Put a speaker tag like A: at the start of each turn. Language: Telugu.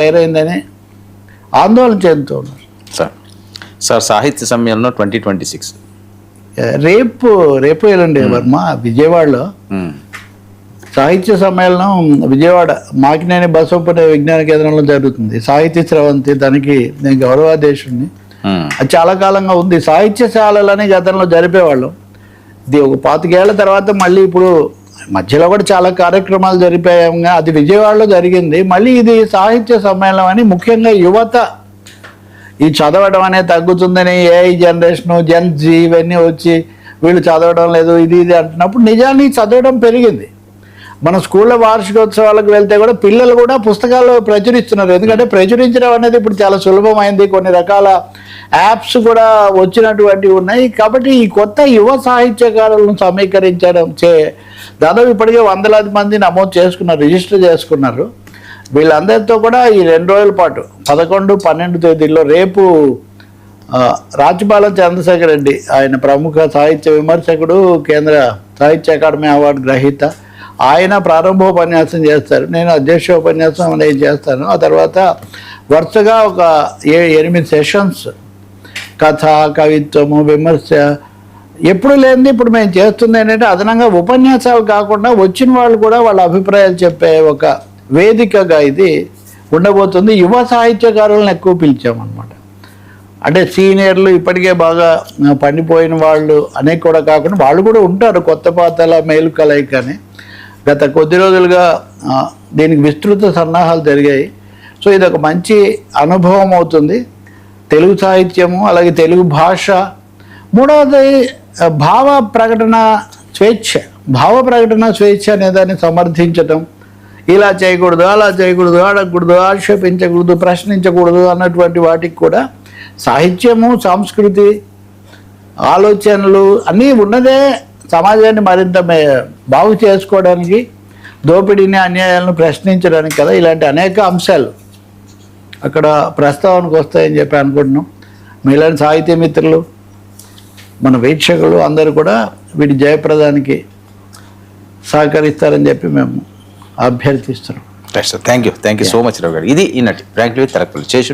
A: తయారైందని ఆందోళన చెందుతూ ఉన్నారు.
B: సార్ సాహిత్య సమ్మేళనం 2026
A: రేపు ఎల్లుండి వర్మ విజయవాడలో సాహిత్య సమ్మేళనం విజయవాడ మాకినేని బసవపుర విజ్ఞాన కేంద్రంలో జరుగుతుంది. సాహిత్య స్రవంతి, దానికి నేను గౌరవాధ్యక్షుడిని. అది చాలా కాలంగా ఉంది. సాహిత్యశాలని గతంలో జరిపేవాళ్ళం. ఇది ఒక 25 ఏళ్ల తర్వాత మళ్ళీ ఇప్పుడు మధ్యలో కూడా చాలా కార్యక్రమాలు జరిపాయంగా అది విజయవాడలో జరిగింది. మళ్ళీ ఇది సాహిత్య సమ్మేళనం అని ముఖ్యంగా యువత ఈ చదవడం అనేది తగ్గుతుందని ఏఐ జనరేషను జెన్ జీ ఇవన్నీ వచ్చి వీళ్ళు చదవడం లేదు ఇది అంటున్నప్పుడు నిజానికి చదవడం పెరిగింది. మన స్కూళ్ళ వార్షికోత్సవాలకు వెళ్తే కూడా పిల్లలు కూడా పుస్తకాలు ప్రచురిస్తున్నారు. ఎందుకంటే ప్రచురించడం అనేది ఇప్పుడు చాలా సులభమైంది. కొన్ని రకాల యాప్స్ కూడా వచ్చినటువంటివి ఉన్నాయి. కాబట్టి ఈ కొత్త యువ సాహిత్యకారులను సమీకరించడం దాదాపు ఇప్పటికే 100 మంది నమోదు చేసుకున్నారు, రిజిస్టర్ చేసుకున్నారు. వీళ్ళందరితో కూడా ఈ 2 రోజుల పాటు 11, 12 తేదీల్లో రేపు రాచపాలెం చంద్రశేఖర్ రెడ్డి, ఆయన ప్రముఖ సాహిత్య విమర్శకుడు, కేంద్ర సాహిత్య అకాడమీ అవార్డు గ్రహీత, ఆయన ప్రారంభోపన్యాసం చేస్తారు. నేను అధ్యక్షోపన్యాసం అనేది చేస్తాను. ఆ తర్వాత వరుసగా ఒక 8 సెషన్స్, కథ, కవిత్వము, విమర్శ ఎప్పుడు లేనిది ఇప్పుడు మేము చేస్తుంది ఏంటంటే అదనంగా ఉపన్యాసాలు కాకుండా వచ్చిన వాళ్ళు కూడా వాళ్ళ అభిప్రాయాలు చెప్పే ఒక వేదికగా ఇది ఉండబోతుంది. యువ సాహిత్యకారులను ఎక్కువ పిలిచామన్నమాట. అంటే సీనియర్లు ఇప్పటికే బాగా పండిపోయిన వాళ్ళు అనేక కూడా కాకుండా వాళ్ళు కూడా ఉంటారు. కొత్త పాతల మేలు కలయికని గత కొద్ది రోజులుగా దీనికి విస్తృత సన్నాహాలు జరిగాయి. సో ఇది ఒక మంచి అనుభవం అవుతుంది. తెలుగు సాహిత్యము, అలాగే తెలుగు భాష. మూడవది భావ ప్రకటన స్వేచ్ఛ అనేదాన్ని సమర్థించటం. ఇలా చేయకూడదు, అలా చేయకూడదు, అడగకూడదు, ఆక్షేపించకూడదు, ప్రశ్నించకూడదు అన్నటువంటి వాటికి కూడా సాహిత్యము, సంస్కృతి, ఆలోచనలు అన్నీ ఉన్నదే సమాజాన్ని మరింత బాగు చేసుకోవడానికి, దోపిడీని, అన్యాయాలను ప్రశ్నించడానికి కదా. ఇలాంటి అనేక అంశాలు అక్కడ ప్రస్తావనకు వస్తాయని చెప్పి అనుకుంటున్నాం. మీలాంటి సాహిత్య మిత్రులు, మన వీక్షకులు అందరూ కూడా వీటి జయప్రదానికి సహకరిస్తారని చెప్పి మేము అభ్యర్థిస్తున్నాం.
B: థ్యాంక్ యూ సో మచ్ రావు గారు. ఇది ఈనాటి ఫ్రాంక్లీ విత్ తలపల్లి చేసి